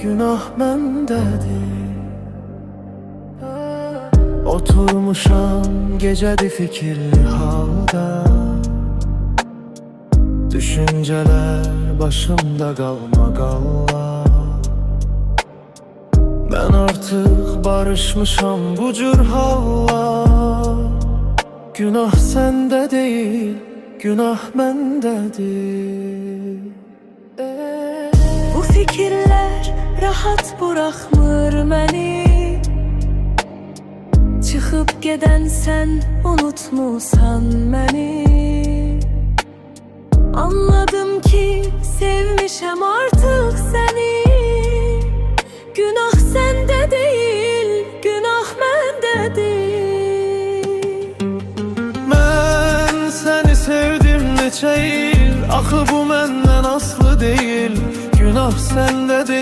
Günah mendedir. Oturmuşam gecədi fikirli halda, düşünceler başımda qalma. Ben artık barışmışam bu cür halla. Günah sende değil, günah mendedir. Bu fikirler rahat bırakmır məni. Çıxıb gedən sən unutmusan məni. Anladım ki sevmişəm artıq səni. Günah səndə deyil, günah məndədir. Mən səni sevdim neçə il, axı bu məndən aslı değil. Günah səndə deyil,